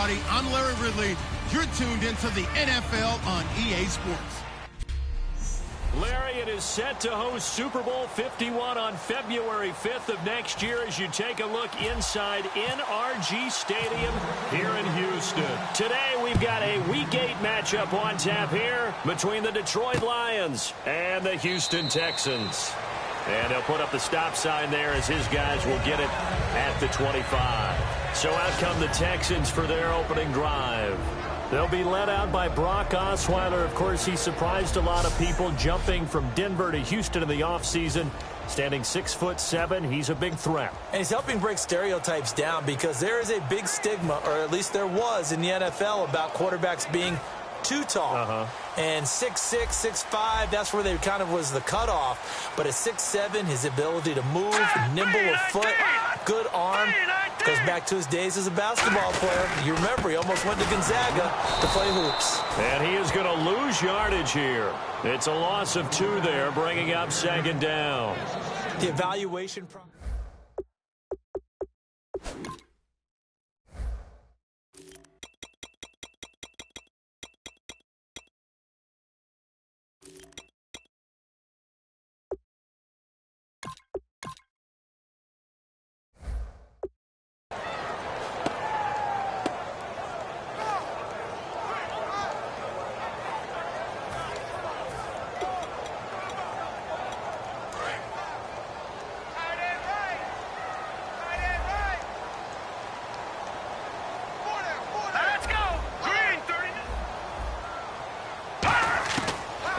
everybody. I'm Larry Ridley. You're tuned into the NFL on EA Sports. Larry, it is set to host Super Bowl 51 on February 5th of next year as you take a look inside NRG Stadium here in Houston. Today, we've got a Week 8 matchup on tap here between the Detroit Lions and the Houston Texans. And they'll put up the stop sign there as his guys will get it at the 25. So out come the Texans for their opening drive. They'll be led out by Brock Osweiler. Of course, he surprised a lot of people jumping from Denver to Houston in the offseason. Standing 6'7", he's a big threat. And he's helping break stereotypes down because there is a big stigma, or at least there was in the NFL, about quarterbacks being too tall. And 6'6", 6'5", that's where they kind of was the cutoff. But at 6'7", his ability to move, nimble of foot, good arm, goes back to his days as a basketball player. You remember, he almost went to Gonzaga to play hoops. And he is going to lose yardage here. It's a loss of 2 there, bringing up second down. The evaluation process.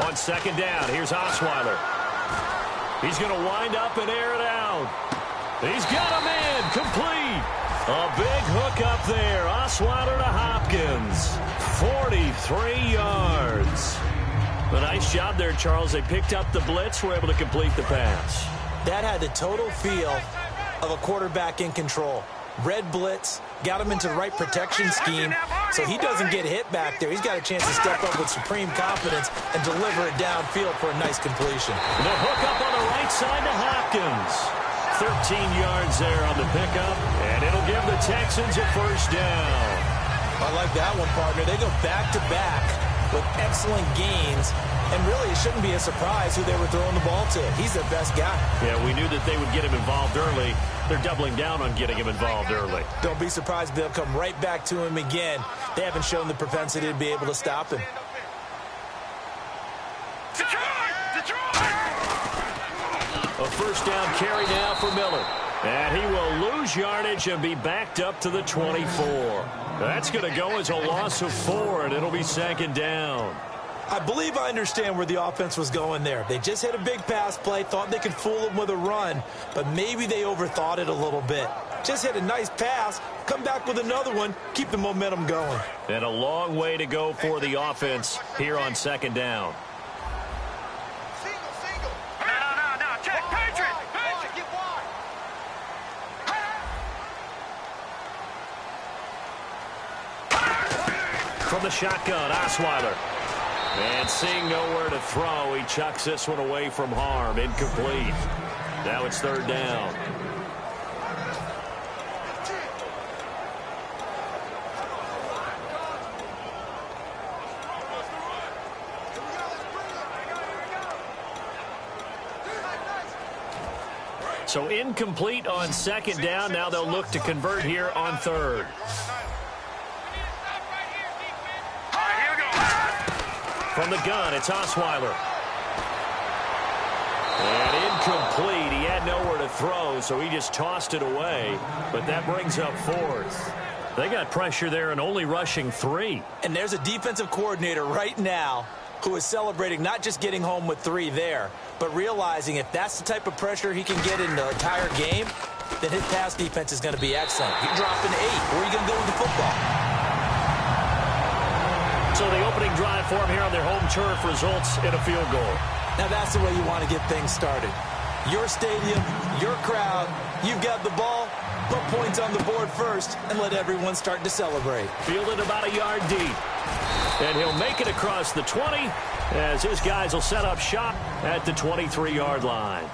On second down, here's Osweiler. He's going to wind up and air it out. He's got a man complete. A big hook up there. Osweiler to Hopkins. 43 yards. A nice job there, Charles. They picked up the blitz, were able to complete the pass. That had the total feel of a quarterback in control. Red blitz, got him into the right protection scheme, so he doesn't get hit back there. He's got a chance to step up with supreme confidence and deliver it downfield for a nice completion. The hook up on the right side to Hopkins. 13 yards there on the pickup, and it'll give the Texans a first down. I like that one, partner. They go back-to-back with excellent gains, and really it shouldn't be a surprise who they were throwing the ball to. He's their best guy. Yeah, we knew that they would get him involved early. They're doubling down on getting him involved early. Don't be surprised if they'll come right back to him again. They haven't shown the propensity to be able to stop him. A first down carry now for Miller. And he will lose yardage and be backed up to the 24. That's going to go as a loss of 4, and it'll be second down. I believe I understand where the offense was going there. They just hit a big pass play, thought they could fool him with a run, but maybe they overthought it a little bit. Just hit a nice pass, come back with another one, keep the momentum going. And a long way to go for the offense here on second down. From the shotgun, Osweiler. And seeing nowhere to throw, he chucks this one away from harm. Incomplete. Now it's third down. So incomplete on second down. Now they'll look to convert here on third. From the gun, it's Osweiler. And incomplete. He had nowhere to throw, so he just tossed it away. But that brings up fourth. They got pressure there and only rushing 3. And there's a defensive coordinator right now who is celebrating not just getting home with 3 there, but realizing if that's the type of pressure he can get in the entire game, then his pass defense is going to be excellent. You drop an 8. Where are you going to go with the football? So the opening drive for them here on their home turf results in a field goal. Now that's the way you want to get things started. Your stadium, your crowd, you've got the ball, put points on the board first, and let everyone start to celebrate. Fielded about a yard deep. And he'll make it across the 20 as his guys will set up shop at the 23-yard line.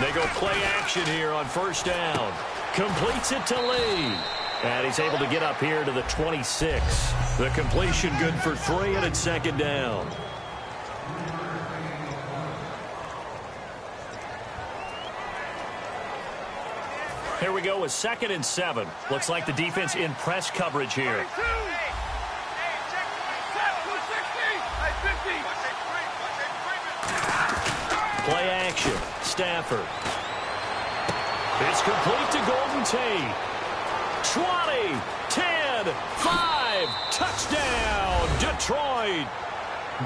They go play action here on first down. Completes it to Lee. And he's able to get up here to the 26. The completion good for 3, and it's second down. Here we go with 2nd and 7. Looks like the defense in press coverage here. Play action. Stafford. It's complete to Golden Tate. 20, 10, 5, touchdown, Detroit.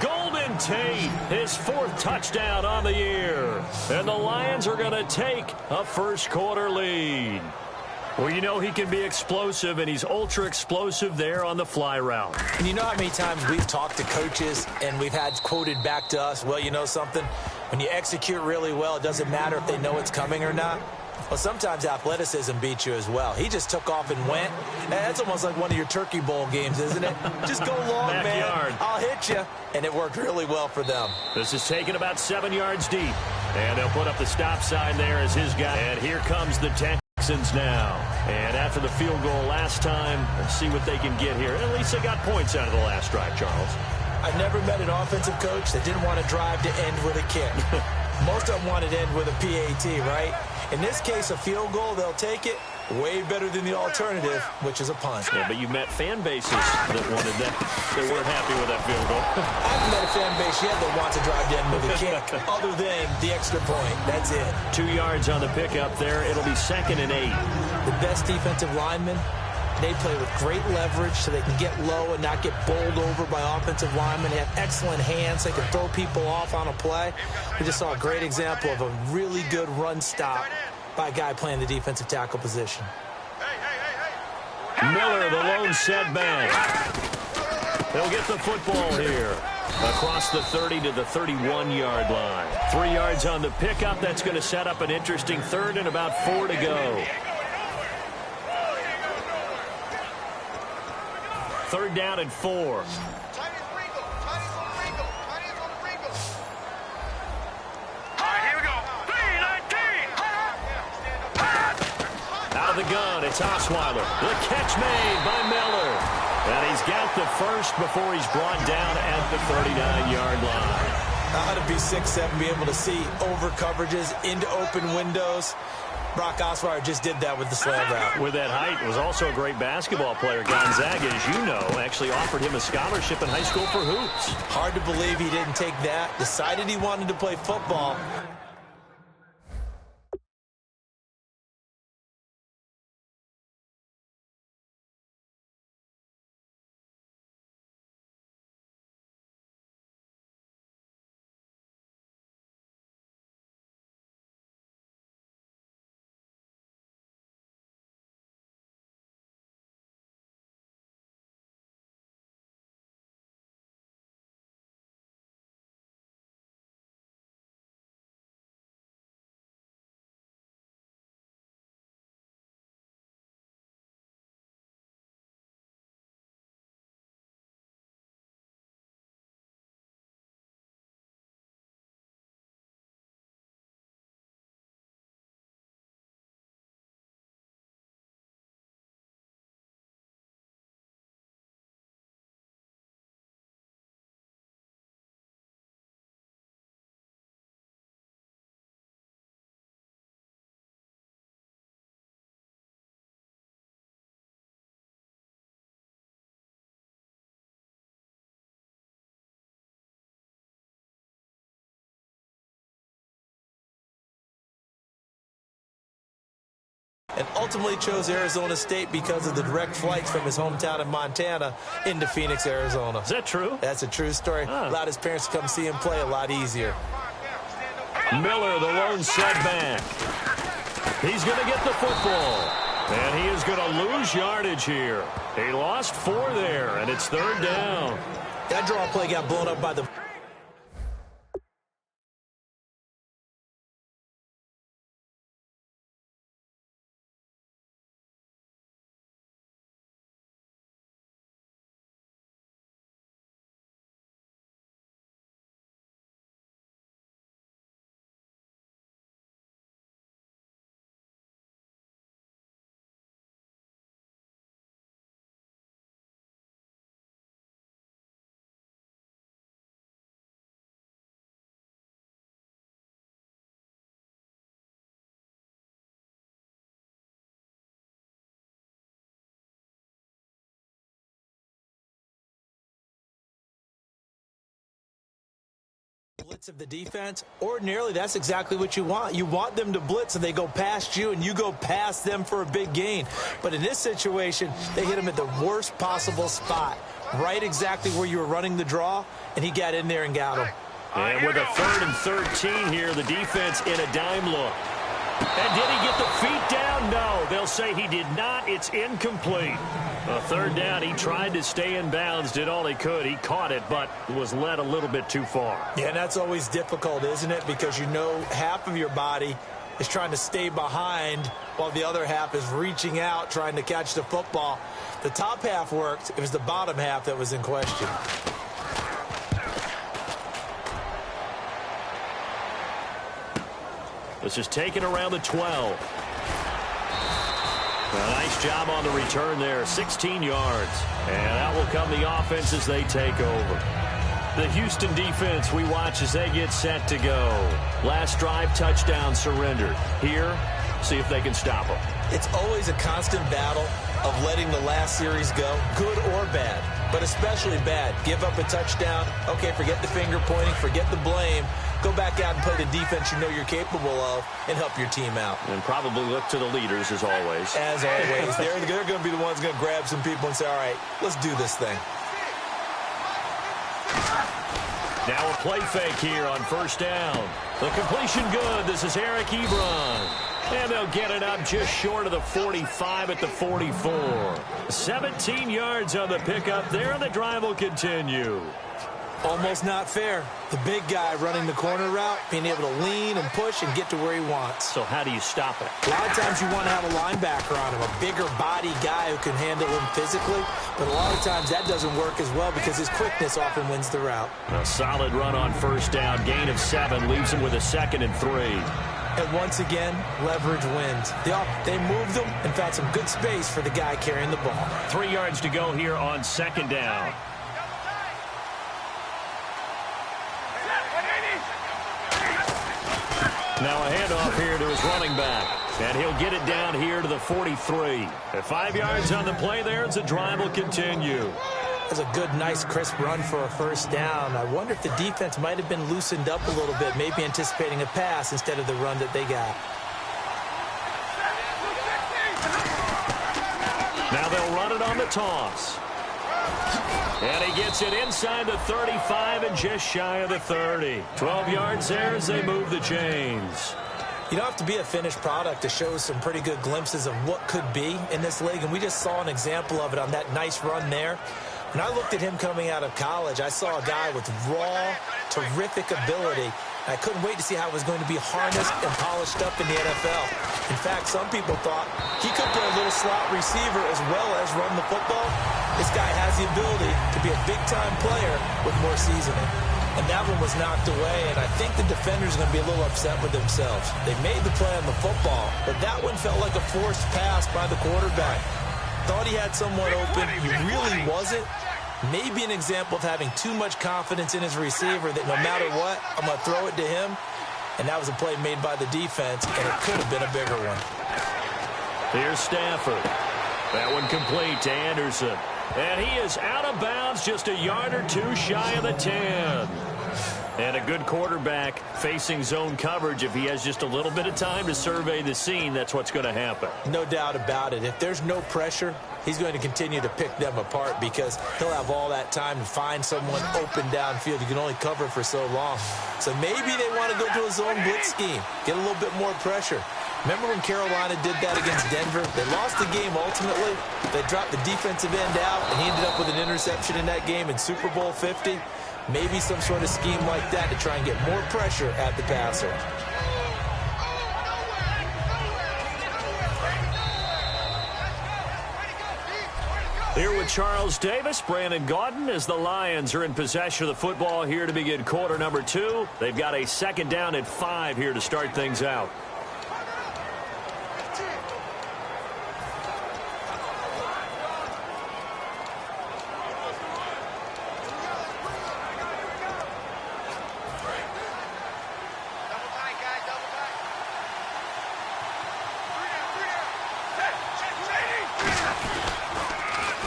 Golden Tate, his 4th touchdown on the year. And the Lions are going to take a first-quarter lead. Well, you know he can be explosive, and he's ultra-explosive there on the fly route. And you know how many times we've talked to coaches and we've had quoted back to us, well, you know something? When you execute really well, it doesn't matter if they know it's coming or not. Well, sometimes athleticism beats you as well. He just took off and went. And that's almost like one of your Turkey Bowl games, isn't it? Just go long, Backyard. man. I'll hit you. And it worked really well for them. This is taken about 7 yards deep. And they'll put up the stop sign there as his guy. And here comes the Texans now. And after the field goal last time, let's see what they can get here. At least they got points out of the last drive, Charles. I've never met an offensive coach that didn't want to drive to end with a kick. Most of them wanted to end with a PAT, right? In this case, a field goal, they'll take it. Way better than the alternative, which is a punt. Yeah, but you met fan bases that wanted that. They weren't happy with that field goal. I haven't met a fan base yet that wants to drive to end with a kick, other than the extra point. That's it. 2 yards on the pickup there. It'll be 2nd and 8. The best defensive linemen, they play with great leverage so they can get low and not get bowled over by offensive linemen. They have excellent hands. They can throw people off on a play. We just saw a great example of a really good run stop by a guy playing the defensive tackle position. Miller, the lone setback. They'll get the football here. Across the 30 to the 31-yard line. 3 yards on the pickup. That's going to set up an interesting 3rd and about 4 to go. 3rd down and 4. Out of the gun, it's Osweiler. The catch made by Miller. And he's got the first before he's brought down at the 39-yard line. How to be 6'7", be able to see over coverages into open windows. Brock Osweiler just did that with the slant route. With that height, was also a great basketball player. Gonzaga, as you know, actually offered him a scholarship in high school for hoops. Hard to believe he didn't take that. Decided he wanted to play football. And ultimately chose Arizona State because of the direct flights from his hometown in Montana into Phoenix, Arizona. Is that true? That's a true story. Allowed his parents to come see him play a lot easier. Miller, the lone setback. He's going to get the football. And he is going to lose yardage here. He lost 4 there, and it's 3rd down. That draw play got blown up by the blitz of the defense, ordinarily that's exactly what you want. You want them to blitz and they go past you and you go past them for a big gain. But in this situation, they hit him at the worst possible spot, right exactly where you were running the draw, and he got in there and got him. And with a 3rd and 13 here, the defense in a dime look. And did he get the feet down? No, they'll say he did not. It's incomplete. A 3rd down, he tried to stay in bounds, did all he could. He caught it, but was led a little bit too far. Yeah, and that's always difficult, isn't it? Because you know half of your body is trying to stay behind while the other half is reaching out, trying to catch the football. The top half worked. It was the bottom half that was in question. This is taken around the 12. A nice job on the return there, 16 yards. And that will come the offense as they take over. The Houston defense we watch as they get set to go. Last drive, touchdown surrendered. Here, see if they can stop them. It's always a constant battle of letting the last series go, good or bad, but especially bad. Give up a touchdown. Okay, forget the finger pointing, forget the blame. Go back out and play the defense you know you're capable of and help your team out. And probably look to the leaders as always. As always. They're going to be the ones going to grab some people and say, all right, let's do this thing. Now a play fake here on 1st down. The completion good. This is Eric Ebron. And they'll get it up just short of the 45 at the 44. 17 yards on the pickup there, and the drive will continue. Almost not fair. The big guy running the corner route, being able to lean and push and get to where he wants. So how do you stop it? A lot of times you want to have a linebacker on him, a bigger body guy who can handle him physically. But a lot of times that doesn't work as well because his quickness often wins the route. A solid run on 1st down. Gain of 7 leaves him with a 2nd and 3. And once again, leverage wins. They moved them and found some good space for the guy carrying the ball. 3 yards to go here on 2nd down. Now a handoff here to his running back. And he'll get it down here to the 43. At 5 yards on the play there, as the drive will continue. That's a good, nice, crisp run for a 1st down. I wonder if the defense might have been loosened up a little bit, maybe anticipating a pass instead of the run that they got. Now they'll run it on the toss. And he gets it inside the 35 and just shy of the 30. 12 yards there as they move the chains. You don't have to be a finished product to show some pretty good glimpses of what could be in this league, and we just saw an example of it on that nice run there. When I looked at him coming out of college, I saw a guy with raw, terrific ability. I couldn't wait to see how it was going to be harnessed and polished up in the NFL. In fact, some people thought he could play a little slot receiver as well as run the football. This guy has the ability to be a big-time player with more seasoning. And that one was knocked away, and I think the defenders are going to be a little upset with themselves. They made the play on the football, but that one felt like a forced pass by the quarterback. Thought he had someone open. He really wasn't. Maybe an example of having too much confidence in his receiver that no matter what, I'm going to throw it to him. And that was a play made by the defense, and it could have been a bigger one. Here's Stafford. That one complete to Anderson. And he is out of bounds, just a yard or two shy of the 10. And a good quarterback facing zone coverage. If he has just a little bit of time to survey the scene, that's what's going to happen. No doubt about it. If there's no pressure, he's going to continue to pick them apart because he'll have all that time to find someone open downfield. You can only cover for so long. So maybe they want to go to a zone blitz scheme, get a little bit more pressure. Remember when Carolina did that against Denver? They lost the game ultimately. They dropped the defensive end out, and he ended up with an interception in that game in Super Bowl 50. Maybe some sort of scheme like that to try and get more pressure at the passer. Here with Charles Davis, Brandon Gaudin, as the Lions are in possession of the football here to begin quarter number 2. They've got a 2nd down at 5 here to start things out.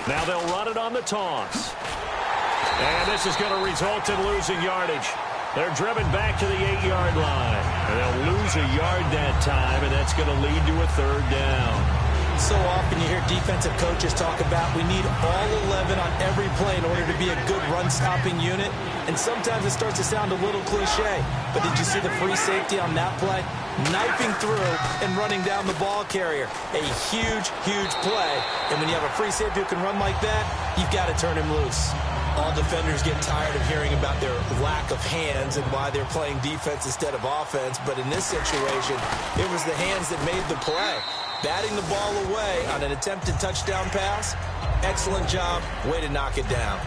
Now they'll run it on the toss. And this is going to result in losing yardage. They're driven back to the 8-yard line. And they'll lose a yard that time, and that's going to lead to a third down. So often you hear defensive coaches talk about we need all 11 on every play in order to be a good run-stopping unit. And sometimes it starts to sound a little cliche. But did you see the free safety on that play? Knifing through and running down the ball carrier. A huge, huge play. And when you have a free safety who can run like that, you've got to turn him loose. All defenders get tired of hearing about their lack of hands and why they're playing defense instead of offense. But in this situation, it was the hands that made the play. Batting the ball away on an attempted touchdown pass. Excellent job. Way to knock it down.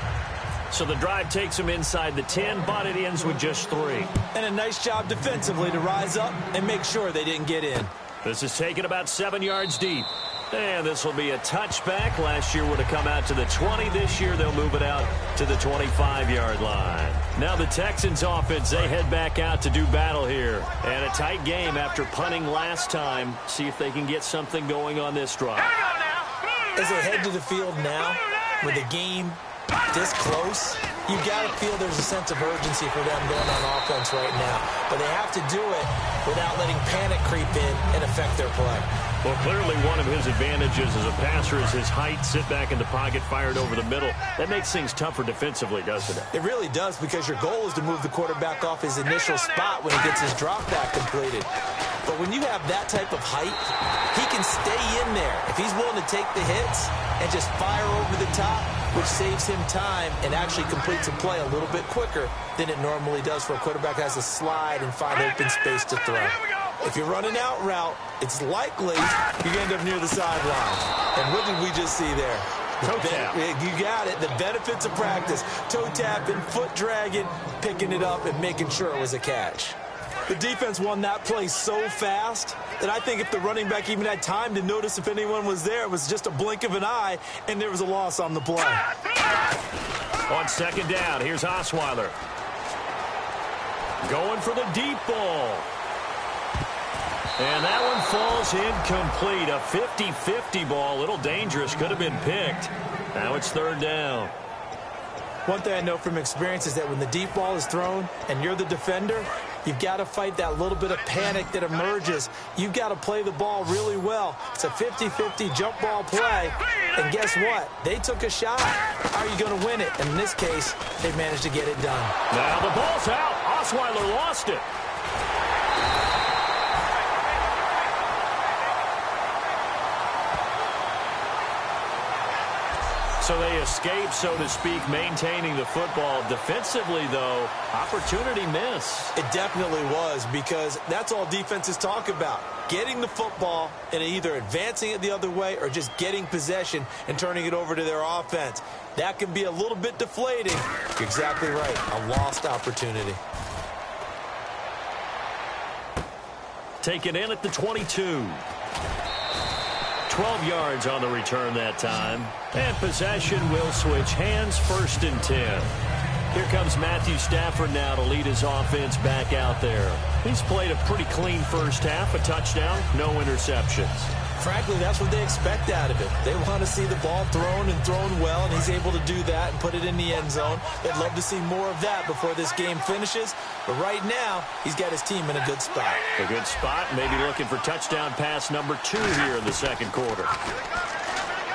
So the drive takes them inside the 10, but it ends with just 3. And a nice job defensively to rise up and make sure they didn't get in. This is taken about 7 yards deep. And this will be a touchback. Last year would have come out to the 20. This year they'll move it out to the 25-yard line. Now the Texans offense, they head back out to do battle here. And a tight game after punting last time. See if they can get something going on this drive. As they head to the field now, with the game this close, you got to feel there's a sense of urgency for them going on offense right now. But they have to do it without letting panic creep in and affect their play. Well, clearly one of his advantages as a passer is his height, sit back in the pocket, fired over the middle. That makes things tougher defensively, doesn't it? It really does, because your goal is to move the quarterback off his initial spot when he gets his drop back completed. But when you have that type of height, he can stay in there. If he's willing to take the hits and just fire over the top, which saves him time and actually completes a play a little bit quicker than it normally does for a quarterback who has to slide and find open space to throw. If you're running out route, it's likely you end up near the sideline. And what did we just see there? Toe tap. You got it. The benefits of practice. Toe tapping, foot dragging, picking it up, and making sure it was a catch. The defense won that play so fast that I think if the running back even had time to notice if anyone was there, it was just a blink of an eye, and there was a loss on the play. On second down, here's Osweiler. Going for the deep ball. And that one falls incomplete. A 50-50 ball, a little dangerous, could have been picked. Now it's third down. One thing I know from experience is that when the deep ball is thrown and you're the defender, you've got to fight that little bit of panic that emerges. You've got to play the ball really well. It's a 50-50 jump ball play. And guess what? They took a shot. How are you going to win it? And in this case, they managed to get it done. Now the ball's out. Osweiler lost it. So they escape, so to speak, maintaining the football. Defensively, though, opportunity miss. It definitely was, because that's all defenses talk about. Getting the football and either advancing it the other way or just getting possession and turning it over to their offense. That can be a little bit deflating. You're exactly right. A lost opportunity. Taken in at the 22. 12 yards on the return that time. And possession will switch hands, 1st and 10. Here comes Matthew Stafford now to lead his offense back out there. He's played a pretty clean first half, a touchdown, no interceptions. Frankly, that's what they expect out of it. They want to see the ball thrown and thrown well, and he's able to do that and put it in the end zone. They'd love to see more of that before this game finishes. But right now, he's got his team in a good spot. A good spot, maybe looking for touchdown pass number 2 here in the second quarter.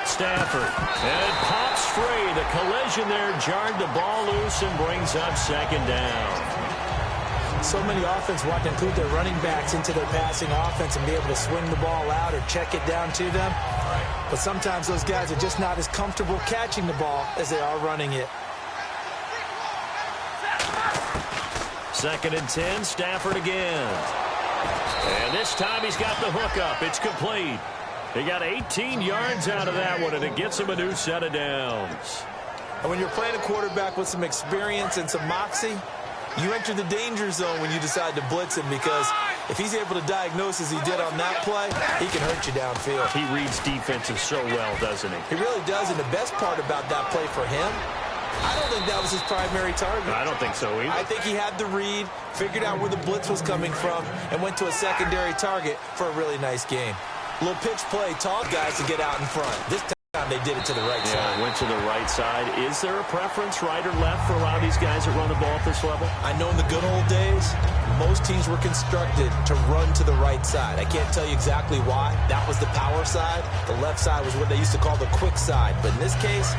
Stafford, and it pops free. The collision there jarred the ball loose and brings up second down. So many offense want to include their running backs into their passing offense and be able to swing the ball out or check it down to them. But sometimes those guys are just not as comfortable catching the ball as they are running it. 2nd and 10, Stafford again. And this time he's got the hook up. It's complete. He got 18 yards out of that one, and it gets him a new set of downs. And when you're playing a quarterback with some experience and some moxie, you enter the danger zone when you decide to blitz him, because if he's able to diagnose as he did on that play, he can hurt you downfield. He reads defenses so well, doesn't he? He really does, and the best part about that play for him, I don't think that was his primary target. I don't think so either. I think he had the read, figured out where the blitz was coming from, and went to a secondary target for a really nice game. Little pitch play, taught guys to get out in front. This time They did it to the right side. Went to the right side. Is there a preference, right or left, for a lot of these guys that run the ball at this level? I know in the good old days, most teams were constructed to run to the right side. I can't tell you exactly why. That was the power side. The left side was what they used to call the quick side. But in this case,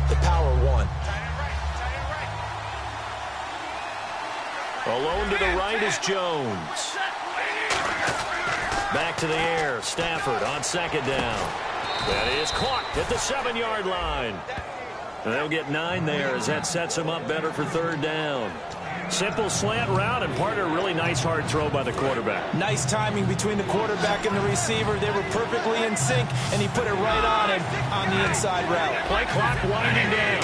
the power won. Alone to the right is Jones. Back to the air. Stafford on second down. That is caught at the 7-yard line. They'll get 9 there as that sets them up better for third down. Simple slant route and part of a really nice hard throw by the quarterback. Nice timing between the quarterback and the receiver. They were perfectly in sync, and he put it right on him on the inside route. Play clock winding down.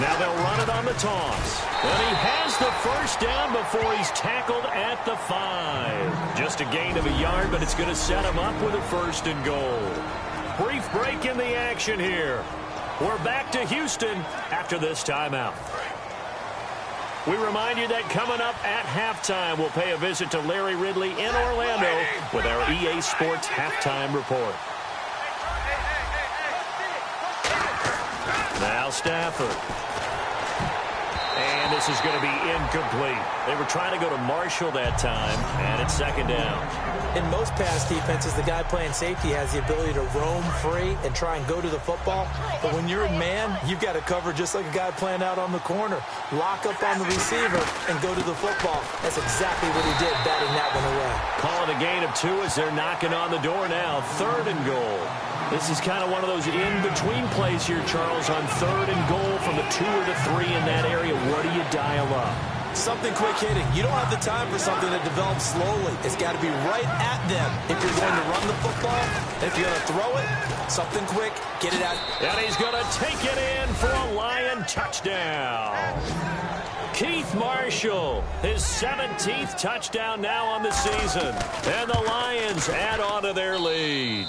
Now they'll run it on the toss. And he has the first down before he's tackled at the 5. Just a gain of a yard, but it's going to set him up with a 1st and goal. Brief break in the action here. We're back to Houston after this timeout. We remind you that coming up at halftime, we'll pay a visit to Larry Ridley in Orlando with our EA Sports Halftime Report. Now Stafford. And this is going to be incomplete. They were trying to go to Marshall that time, and it's second down. In most pass defenses, the guy playing safety has the ability to roam free and try and go to the football. But when you're in man, you've got to cover just like a guy playing out on the corner. Lock up on the receiver and go to the football. That's exactly what he did, batting that one away. Call it a gain of 2 as they're knocking on the door now. 3rd and goal. This is kind of one of those in-between plays here, Charles, on 3rd and goal from the 2 or the 3 in that area. What do you dial up? Something quick hitting. You don't have the time for something that develops slowly. It's got to be right at them if you're going to run the football. If you're going to throw it, something quick, get it out. And he's going to take it in for a Lion touchdown. Keith Marshall, his 17th touchdown now on the season. And the Lions add on to their lead.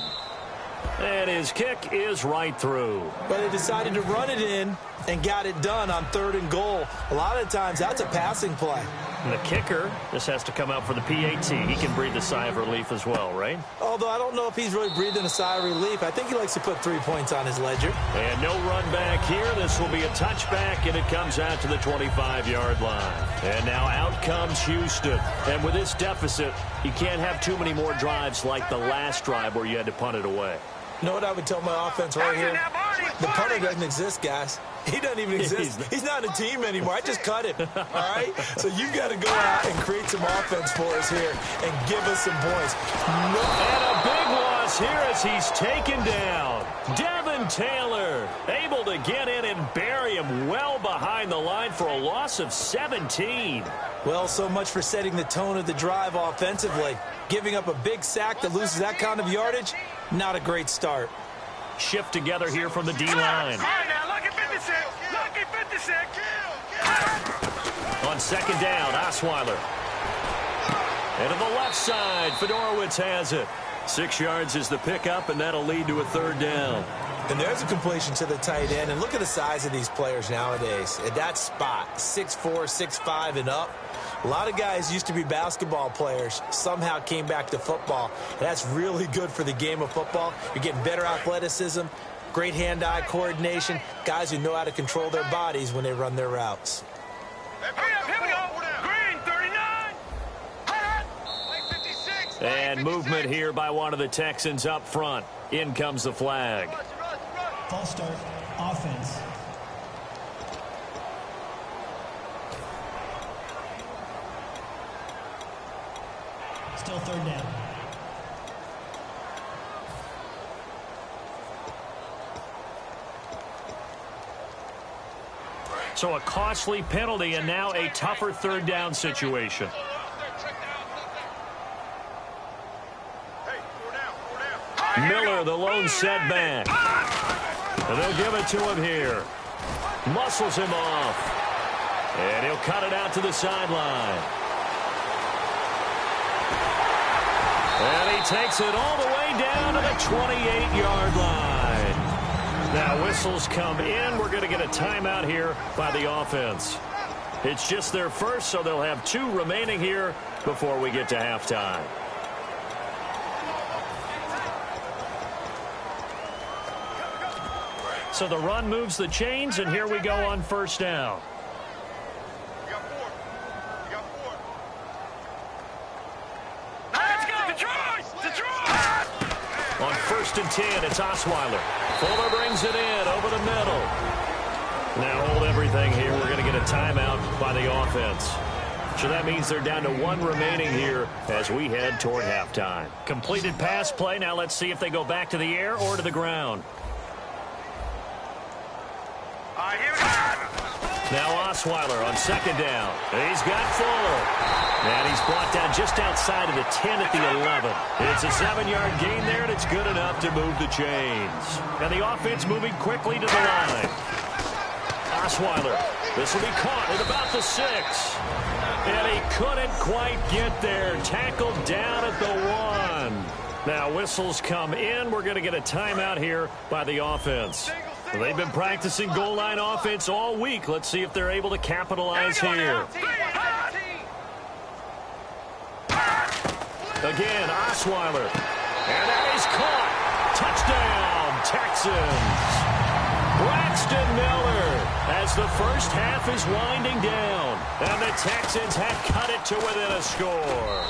And his kick is right through. But they decided to run it in and got it done on 3rd and goal. A lot of times, that's a passing play. And the kicker, this has to come out for the PAT. He can breathe a sigh of relief as well, right? Although I don't know if he's really breathing a sigh of relief. I think he likes to put 3 points on his ledger. And no run back here. This will be a touchback, and it comes out to the 25-yard line. And now out comes Houston. And with this deficit, you can't have too many more drives like the last drive where you had to punt it away. You know what I would tell my offense right here? The punter doesn't exist, guys. He doesn't even exist. He's not a team anymore. I just cut him, all right? So you've got to go out and create some offense for us here and give us some points. No. And a big loss here as he's taken down. Devin Taylor able to get in and bury him well behind the line for a loss of 17. Well, so much for setting the tone of the drive offensively. Giving up a big sack that loses that kind of yardage, not a great start. Shift together here from the D-line. On second down, Osweiler. And to the left side, Fedorowicz has it. 6 yards is the pickup, and that'll lead to a 3rd down. And there's a completion to the tight end. And look at the size of these players nowadays. At that spot, 6'4", 6'5", and up. A lot of guys used to be basketball players, somehow came back to football. And that's really good for the game of football. You're getting better athleticism, great hand-eye coordination, guys who know how to control their bodies when they run their routes. Here we go. Green, 39. And movement here by one of the Texans up front. In comes the flag. False start, offense. Still 3rd down. So a costly penalty and now a tougher 3rd down situation. Miller, the lone setback. And they'll give it to him here. Muscles him off. And he'll cut it out to the sideline. And he takes it all the way down to the 28-yard line. Now whistles come in. We're going to get a timeout here by the offense. It's just their first, so they'll have 2 remaining here before we get to halftime. So the run moves the chains, and here we go on first down. You got 4. You got 4. Let's go! Detroit! Detroit! On 1st and 10, it's Osweiler. Fuller brings it in over the middle. Now hold everything here. We're going to get a timeout by the offense. So that means they're down to 1 remaining here as we head toward halftime. Completed pass play. Now let's see if they go back to the air or to the ground. All right, here we go. Now Osweiler on 2nd down. He's got Fuller. And he's brought down just outside of the 10 at the 11. It's a 7-yard gain there, and it's good enough to move the chains. And the offense moving quickly to the line. Osweiler. This will be caught at about the 6. And he couldn't quite get there. Tackled down at the 1. Now whistles come in. We're going to get a timeout here by the offense. They've been practicing goal line offense all week. Let's see if they're able to capitalize here. Again, Osweiler. And that is caught. Touchdown, Texans. Braxton Miller as the first half is winding down. And the Texans have cut it to within a score.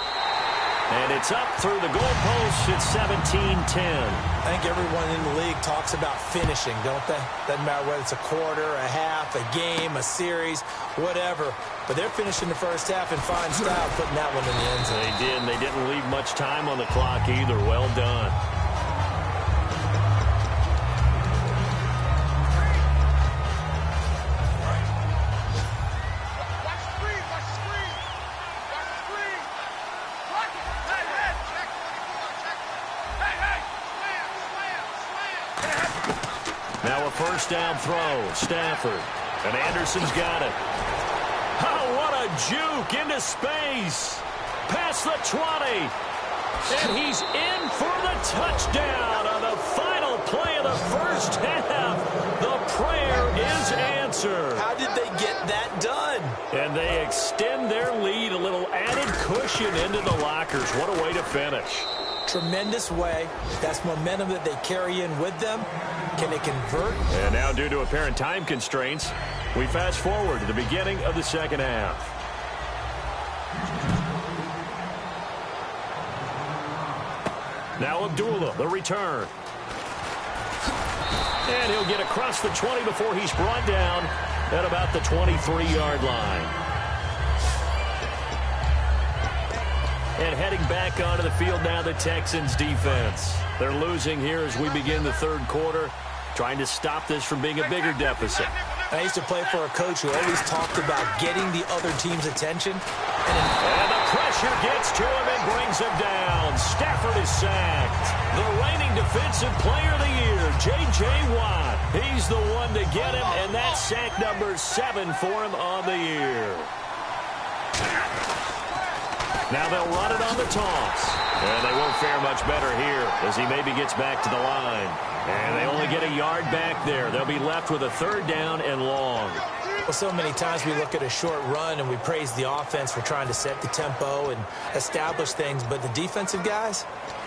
And it's up through the goalposts. It's 17-10. I think everyone in the league talks about finishing, don't they? Doesn't matter whether it's a quarter, a half, a game, a series, whatever. But they're finishing the first half in fine style, putting that one in the end zone. They did, and they didn't leave much time on the clock either. Well done. Now a first down throw. Stafford. And Anderson's got it. Oh, what a juke into space. Past the 20. And he's in for the touchdown on the final play of the first half. The prayer is answered. How did they get that done? And they extend their lead, a little added cushion into the lockers. What a way to finish. Tremendous way. That's momentum that they carry in with them. Can they convert? And now, due to apparent time constraints, we fast forward to the beginning of the second half. Now Abdullah, the return. And he'll get across the 20 before he's brought down at about the 23-yard line. And heading back onto the field now, the Texans defense. They're losing here as we begin the third quarter, trying to stop this from being a bigger deficit. I used to play for a coach who always talked about getting the other team's attention. And the pressure gets to him and brings him down. Stafford is sacked. The reigning defensive player of the year, J.J. Watt. He's the one to get him, and that's sack number 7 for him on the year. Now they'll run it on the toss. And they won't fare much better here as he maybe gets back to the line. And they only get a yard back there. They'll be left with a third down and long. Well, so many times we look at a short run and we praise the offense for trying to set the tempo and establish things. But the defensive guys,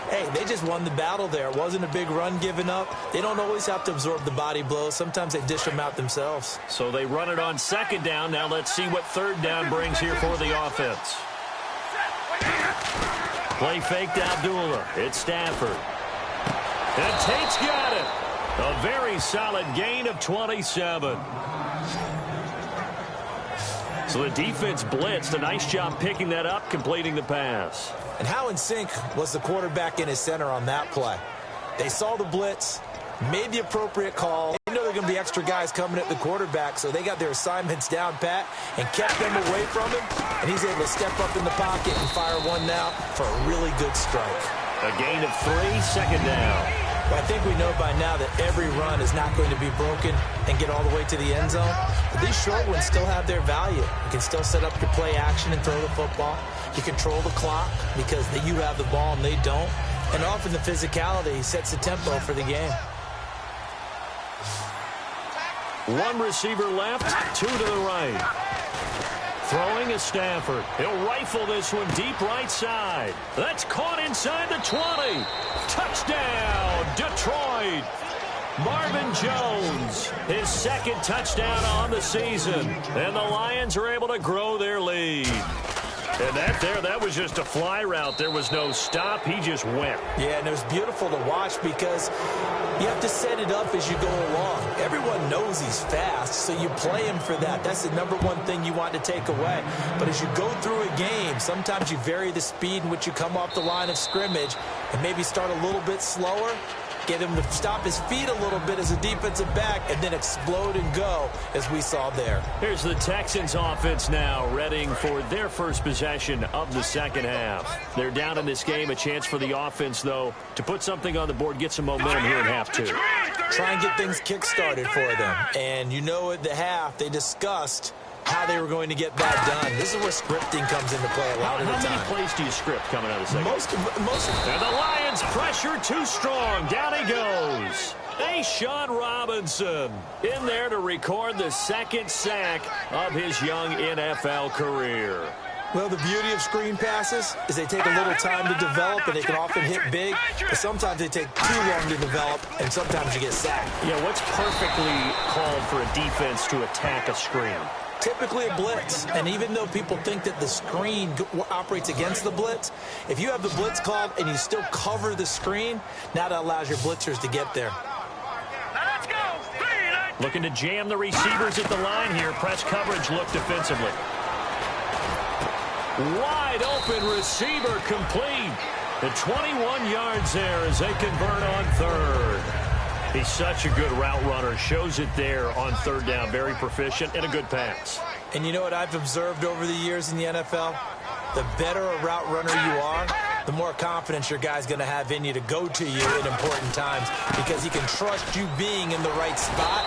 hey, they just won the battle there. It wasn't a big run given up. They don't always have to absorb the body blows. Sometimes they dish them out themselves. So they run it on second down. Now let's see what third down brings here for the offense. Play fake to Abdullah. It's Stafford. And Tate's got it. A very solid gain of 27. So the defense blitzed. A nice job picking that up, completing the pass. And how in sync was the quarterback in his center on that play? They saw the blitz, made the appropriate call. They know there are going to be extra guys coming at the quarterback, so they got their assignments down pat and kept them away from him. And he's able to step up in the pocket and fire one now for a really good strike. A gain of 3, second down. But I think we know by now that every run is not going to be broken and get all the way to the end zone. But these short ones still have their value. You can still set up your play action and throw the football. You control the clock because you have the ball and they don't. And often the physicality sets the tempo for the game. One receiver left, 2 to the right. Throwing is Stafford. He'll rifle this one deep right side. That's caught inside the 20. Touchdown, Detroit. Marvin Jones, his second touchdown on the season. And the Lions are able to grow their lead. And that was just a fly route. There was no stop. He just went. Yeah, and it was beautiful to watch because you have to set it up as you go along. Everyone knows he's fast, so you play him for that. That's the number one thing you want to take away. But as you go through a game, sometimes you vary the speed in which you come off the line of scrimmage and maybe start a little bit slower, get him to stop his feet a little bit as a defensive back, and then explode and go, as we saw there. Here's the Texans offense now, readying for their first possession of the second half. They're down in this game. A chance for the offense, though, to put something on the board, get some momentum here in half two. Try and get things kick-started for them. And you know at the half, they discussed how they were going to get that done. This is where scripting comes into play a lot of the time. How many plays do you script coming out of the second? Most. And the Lions pressure too strong. Down he goes. Sean Robinson in there to record the second sack of his young NFL career. Well, the beauty of screen passes is they take a little time to develop, and they can often hit big, but sometimes they take too long to develop, and sometimes you get sacked. Yeah, what's perfectly called for a defense to attack a screen? Typically a blitz, and even though people think that the screen operates against the blitz, if you have the blitz called and you still cover the screen, now that allows your blitzers to get there. Looking to jam the receivers at the line here. Press coverage look defensively. Wide open receiver complete. The 21 yards there as they convert on third. He's such a good route runner. Shows it there on third down. Very proficient and a good pass. And you know what I've observed over the years in the NFL? The better a route runner you are, the more confidence your guy's going to have in you to go to you at important times because he can trust you being in the right spot,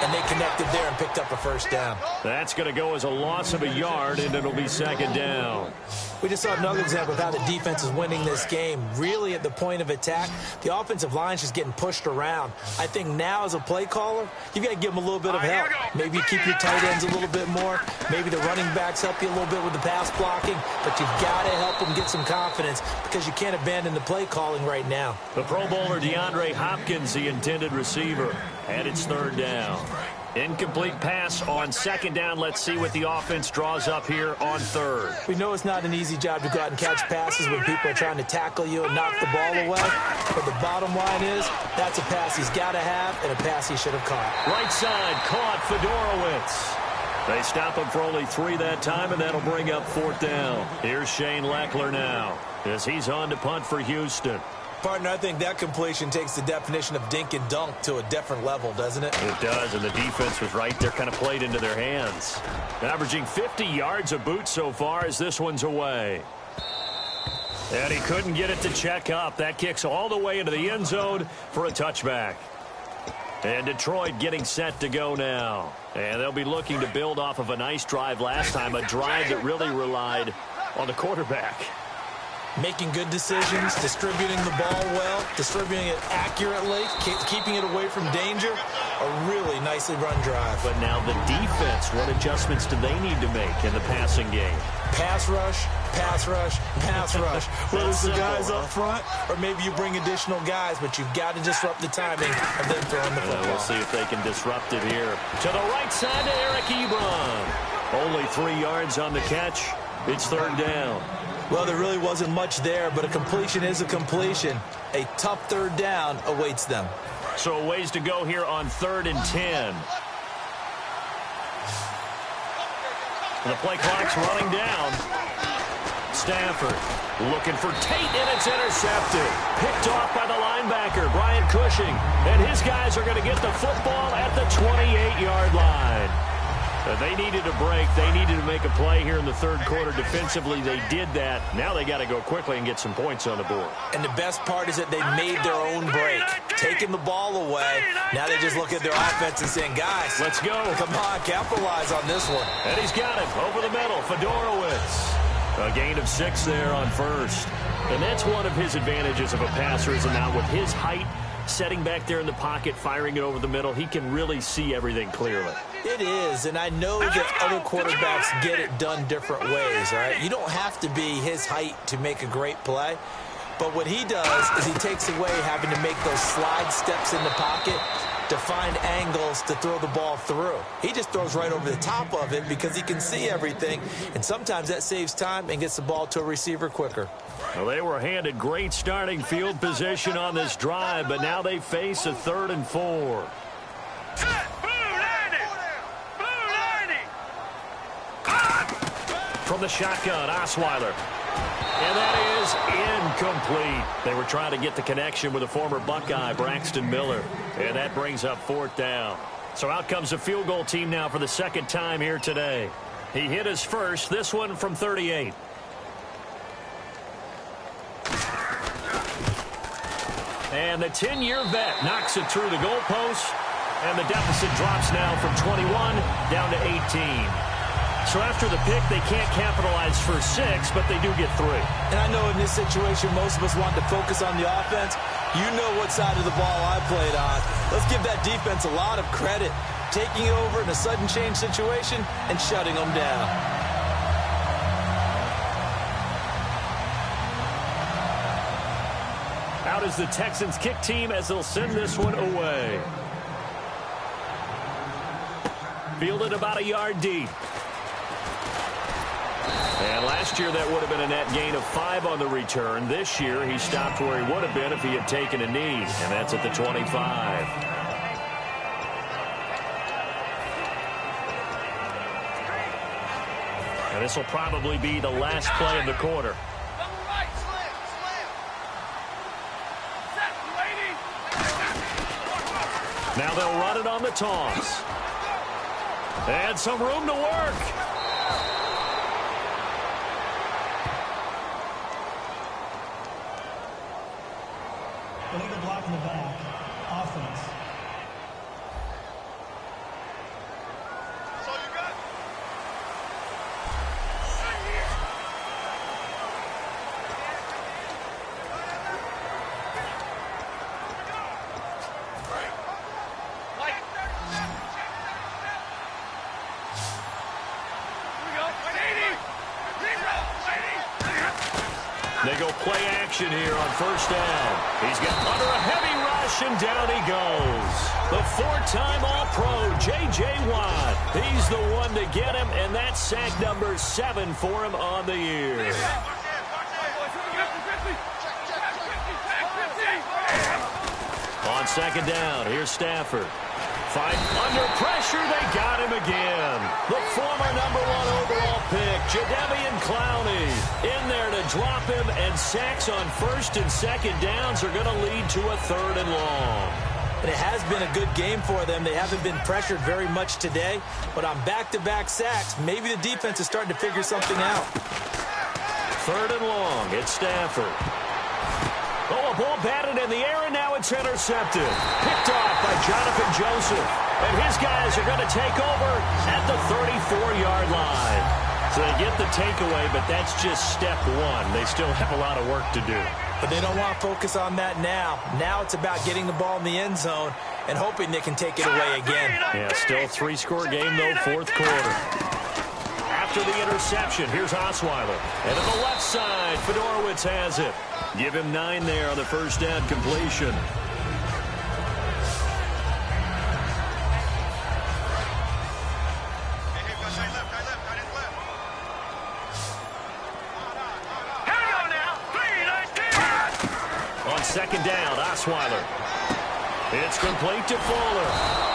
and they connected there and picked up a first down. That's going to go as a loss of a yard, and it'll be second down. We just saw another example of how the defense is winning this game. Really at the point of attack, the offensive line's just getting pushed around. I think now as a play caller, you've got to give them a little bit of help. Maybe you keep your tight ends a little bit more. Maybe the running backs help you a little bit with the pass blocking. But you've got to help them get some confidence because you can't abandon the play calling right now. The Pro Bowler DeAndre Hopkins, the intended receiver, and it's third down. Incomplete pass on second down. Let's see what the offense draws up here on third. We know it's not an easy job to go out and catch passes when people are trying to tackle you and knock the ball away. But the bottom line is that's a pass he's got to have and a pass he should have caught. Right side caught Fedorowicz. They stop him for only 3 that time, and that'll bring up fourth down. Here's Shane Leckler now as he's on to punt for Houston. Partner, I think that completion takes the definition of dink and dunk to a different level, doesn't it? It does, and the defense was right there, kind of played into their hands. Averaging 50 yards a boot so far as this one's away. And he couldn't get it to check up. That kicks all the way into the end zone for a touchback. And Detroit getting set to go now. And they'll be looking to build off of a nice drive last time, a drive that really relied on the quarterback. Making good decisions, distributing the ball well, distributing it accurately, keeping it away from danger. A really nicely run drive. But now the defense, what adjustments do they need to make in the passing game? Pass rush, pass rush, pass rush. Whether it's the guys up front or maybe you bring additional guys, but you've got to disrupt the timing of them throwing the football. We'll see if they can disrupt it here. To the right side to Eric Ebron. Only 3 yards on the catch. It's third down. Well, there really wasn't much there, but a completion is a completion. A tough third down awaits them. So a ways to go here on 3rd and 10. And the play clock's running down. Stafford looking for Tate, and it's intercepted. Picked off by the linebacker, Brian Cushing. And his guys are going to get the football at the 28-yard line. They needed a break. They needed to make a play here in the third quarter. Defensively, they did that. Now they got to go quickly and get some points on the board. And the best part is that they made their own break. Taking the ball away. Now they just look at their offense and saying, guys, let's go. Come on, capitalize on this one. And he's got it over the middle. Fedorowicz. A gain of 6 there on first. And that's one of his advantages of a passer is now with his height, setting back there in the pocket, firing it over the middle, he can really see everything clearly. It is, and I know that other quarterbacks get it done different ways, all right? You don't have to be his height to make a great play, But what he does is he takes away having to make those slide steps in the pocket to find angles to throw the ball through. He just throws right over the top of it because he can see everything, and sometimes that saves time and gets the ball to a receiver quicker. Well, they were handed great starting field position on this drive, but now they face a 3rd and 4. From the shotgun, Osweiler. And that is incomplete. They were trying to get the connection with a former Buckeye, Braxton Miller. And that brings up 4th down. So out comes the field goal team now for the 2nd time here today. He hit his first, this one from 38. And the 10-year vet knocks it through the goalpost. And the deficit drops now from 21 down to 18. So after the pick, they can't capitalize for 6, but they do get 3. And I know in this situation, most of us want to focus on the offense. You know what side of the ball I played on. Let's give that defense a lot of credit, taking over in a sudden change situation and shutting them down. Out is the Texans kick team as they'll send this one away. Fielded about a yard deep. And last year that would have been a net gain of 5 on the return. This year he stopped where he would have been if he had taken a knee, and that's at the 25. And this will probably be the last play of the quarter. Now they'll run it on the toss. And some room to work. Illegal block in the back. Offense. That's all you got? They go play action here on 1st down. He's got under a heavy rush, and down he goes. The 4-time All-Pro, J.J. Watt. He's the one to get him, and that's sack number 7 for him on the year. On 2nd down, here's Stafford. Fight under pressure, they got him again. The former number 1 overall pick, Jadeveon Clowney, in there to drop him, and sacks on 1st and 2nd downs are going to lead to a 3rd and long. And it has been a good game for them. They haven't been pressured very much today, but on back-to-back sacks, maybe the defense is starting to figure something out. 3rd and long, it's Stafford. Oh, a ball batted in the air, and now it's intercepted. Picked off by Jonathan Joseph. And his guys are going to take over at the 34-yard line. So they get the takeaway, but that's just step 1. They still have a lot of work to do. But they don't want to focus on that now. Now it's about getting the ball in the end zone and hoping they can take it away again. Yeah, still 3-score game, though, 4th quarter. After the interception, here's Osweiler. And on the left side, Fedorowicz has it. Give him 9 there on the 1st down completion. On 2nd down, Osweiler. It's complete to Fuller.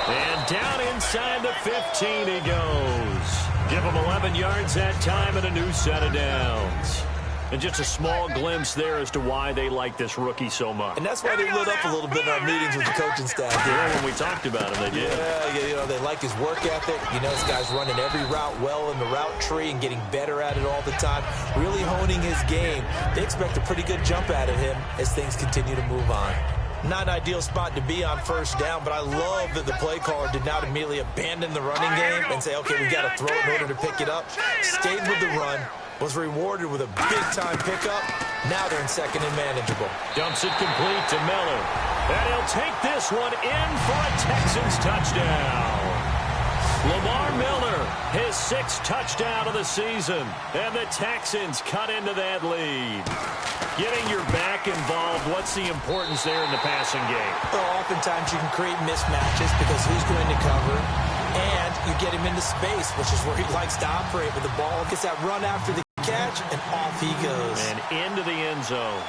And down inside the 15 he goes. Give him 11 yards that time and a new set of downs. And just a small glimpse there as to why they like this rookie so much. And that's why they lit up a little bit in our meetings with the coaching staff. Yeah, when we talked about him, they did. Yeah, you know, they like his work ethic. You know, this guy's running every route well in the route tree and getting better at it all the time, really honing his game. They expect a pretty good jump out of him as things continue to move on. Not an ideal spot to be on 1st down, but I love that the play caller did not immediately abandon the running game and say, okay, we've got to throw it in order to pick it up. Stayed with the run, was rewarded with a big-time pickup. Now they're in 2nd and manageable. Dumps it complete to Miller. And he'll take this one in for a Texans touchdown. Lamar Miller, his 6th touchdown of the season. And the Texans cut into that lead. Getting your back involved, what's the importance there in the passing game? Well, oftentimes you can create mismatches because who's going to cover, and you get him into space, which is where he likes to operate with the ball. Gets that run after the catch, and off he goes. And into the end zone.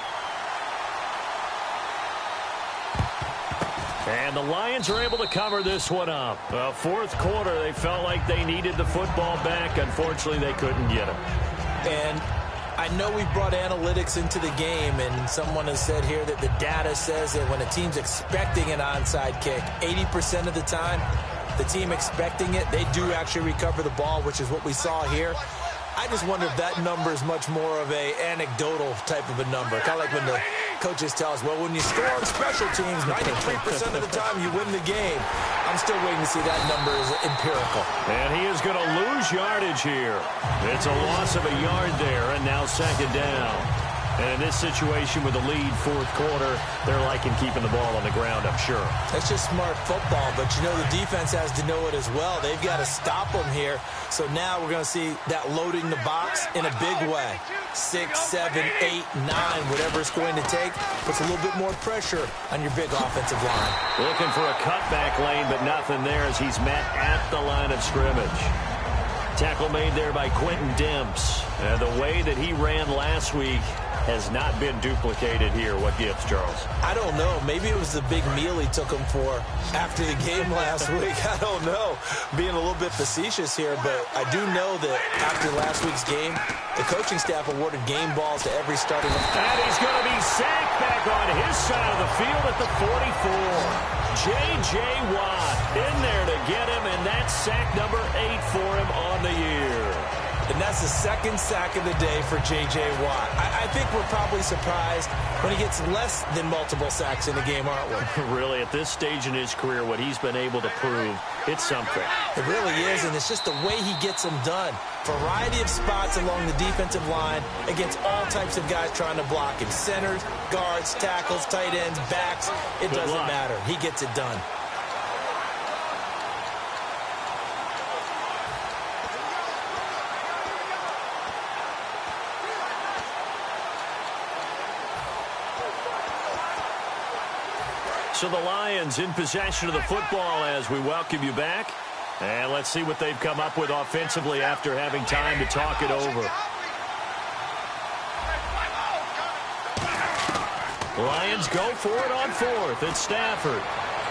And the Lions are able to cover this one up. Fourth quarter, they felt like they needed the football back. Unfortunately, they couldn't get it. And I know we've brought analytics into the game, and someone has said here that the data says that when a team's expecting an onside kick, 80% of the time, the team expecting it, they do actually recover the ball, which is what we saw here. I just wonder if that number is much more of a anecdotal type of a number. Kind of like when the coaches tell us, well, when you score on special teams, 93% of the time you win the game. I'm still waiting to see that number is empirical. And he is going to lose yardage here. It's a loss of a yard there, and now second down. And in this situation with the lead fourth quarter, they're liking keeping the ball on the ground, I'm sure. That's just smart football, but you know the defense has to know it as well. They've got to stop them here. So now we're going to see that loading the box in a big way. 6, 7, 8, 9, whatever it's going to take, puts a little bit more pressure on your big offensive line. Looking for a cutback lane, but nothing there as he's met at the line of scrimmage. Tackle made there by Quentin Demps. The way that he ran last week has not been duplicated here. What gives, Charles? I don't know. Maybe it was the big meal he took him for after the game last week. I don't know. Being a little bit facetious here, but I do know that after last week's game, the coaching staff awarded game balls to every starting. And he's going to be sacked back on his side of the field at the 44. J.J. Watt in there to get him, and that's sack number 8 for him on the year. And that's the second sack of the day for J.J. Watt. I think we're probably surprised when he gets less than multiple sacks in a game, aren't we? Really, at this stage in his career, what he's been able to prove, it's something. It really is, and it's just the way he gets them done. Variety of spots along the defensive line against all types of guys trying to block him. Centers, guards, tackles, tight ends, backs. It doesn't matter. He gets it done. So the Lions in possession of the football as we welcome you back. And let's see what they've come up with offensively after having time to talk it over. Lions go for it on fourth. It's Stafford.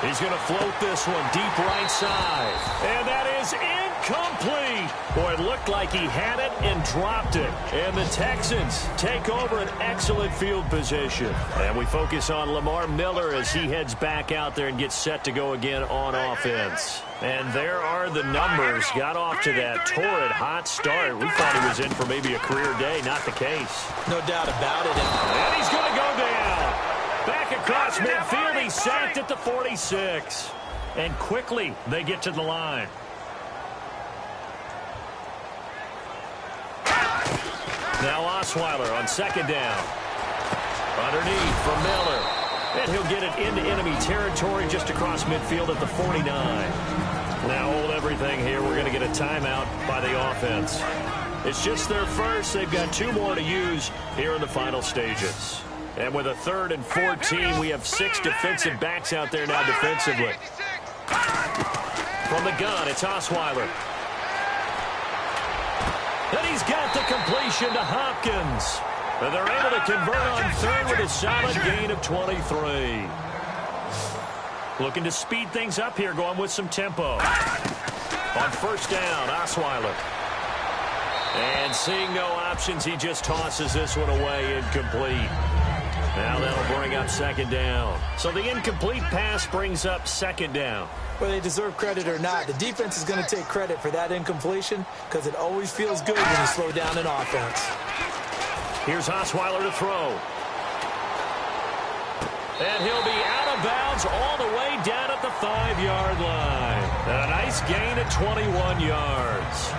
He's going to float this one deep right side. And that is incomplete. Boy, it looked like he had it and dropped it. And the Texans take over an excellent field position. And we focus on Lamar Miller as he heads back out there and gets set to go again on offense. And there are the numbers. Got off to that torrid hot start. We thought he was in for maybe a career day. Not the case. No doubt about it. And he's going to go down. Back across midfield. He's sacked at the 46. And quickly they get to the line. Now Osweiler on second down. Underneath from Miller. And he'll get it into enemy territory just across midfield at the 49. Now hold everything here. We're going to get a timeout by the offense. It's just their first. They've got 2 more to use here in the final stages. And with a 3rd and 14, we have 6 defensive backs out there now defensively. From the gun, it's Osweiler. And he's got the completion to Hopkins. And they're able to convert on 3rd with a solid gain of 23. Looking to speed things up here, going with some tempo. On first down, Osweiler. And seeing no options, he just tosses this one away, incomplete. Now that'll bring up second down. So the incomplete pass brings up second down. Whether they deserve credit or not, the defense is going to take credit for that incompletion because it always feels good when you slow down an offense. Here's Osweiler to throw. And he'll be out of bounds all the way down at the 5-yard line. And a nice gain at 21 yards.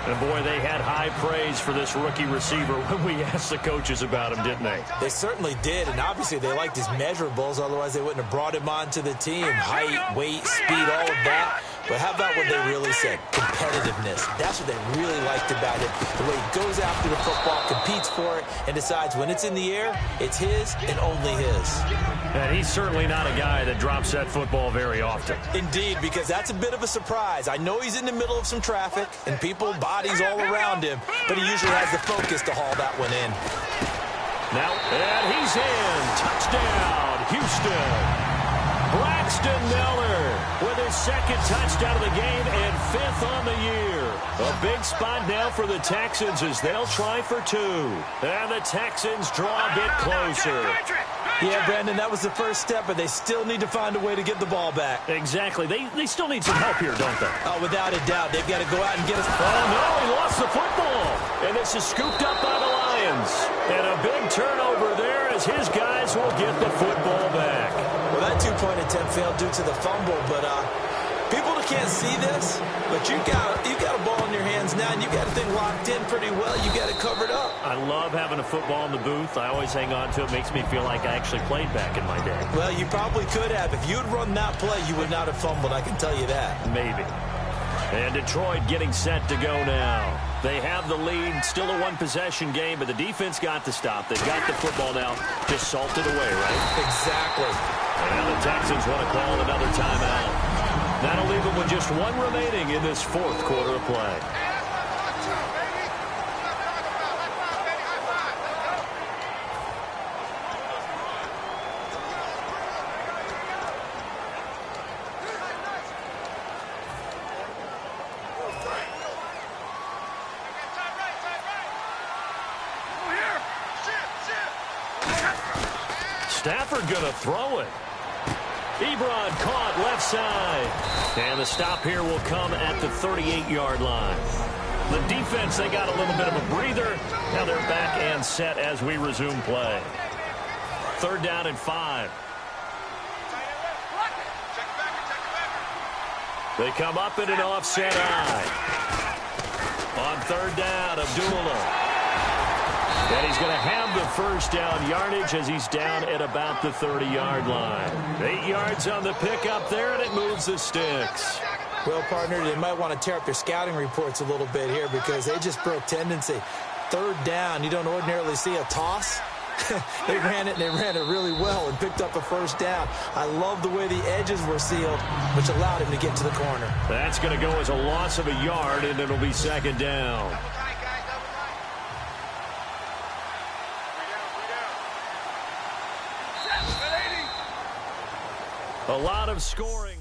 And, boy, they had high praise for this rookie receiver when we asked the coaches about him, didn't they? They certainly did, and obviously they liked his measurables. Otherwise, they wouldn't have brought him onto the team. Height, weight, speed, all of that. But how about what they really said? Competitiveness. That's what they really liked about it. The way he goes after the football, competes for it, and decides when it's in the air, it's his and only his. And he's certainly not a guy that drops that football very often. Indeed, because that's a bit of a surprise. I know he's in the middle of some traffic and people, bodies all around him, but he usually has the focus to haul that one in. Now, and he's in. Touchdown, Houston. Braxton Miller with his second touchdown of the game and 5th on the year. A big spot now for the Texans as they'll try for 2. And the Texans draw a bit closer. Yeah, Brandon, that was the first step, but they still need to find a way to get the ball back. Exactly. They still need some help here, don't they? Oh, without a doubt. They've got to go out and get us. Oh, no, he lost the football. And this is scooped up by the Lions. And a big turnover there as his guys will get the football back. Well, that two-point attempt failed due to the fumble, but people can't see this, but you got a ball in your hands now, and you got the thing locked in pretty well. You got it covered up. I love having a football in the booth. I always hang on to it. Makes me feel like I actually played back in my day. Well, you probably could have. If you had run that play, you would not have fumbled. I can tell you that. Maybe. And Detroit getting set to go now. They have the lead, still a one-possession game, but the defense got to stop. They've got the football now, just salted away, right? Exactly. And the Texans want to call another timeout. That'll leave them with just 1 remaining in this 4th quarter of play. Stafford going to throw it. Ebron caught left side. And the stop here will come at the 38-yard line. The defense, they got a little bit of a breather. Now they're back and set as we resume play. 3rd down and 5. They come up in an offset eye. On 3rd down, Abdullah. And he's going to have the first down yardage as he's down at about the 30-yard line. 8 yards on the pickup there, and it moves the sticks. Well, partner, they might want to tear up their scouting reports a little bit here because they just broke tendency. 3rd down, you don't ordinarily see a toss. They ran it, and they ran it really well and picked up a first down. I love the way the edges were sealed, which allowed him to get to the corner. That's going to go as a loss of a yard, and it'll be 2nd down. A lot of scoring.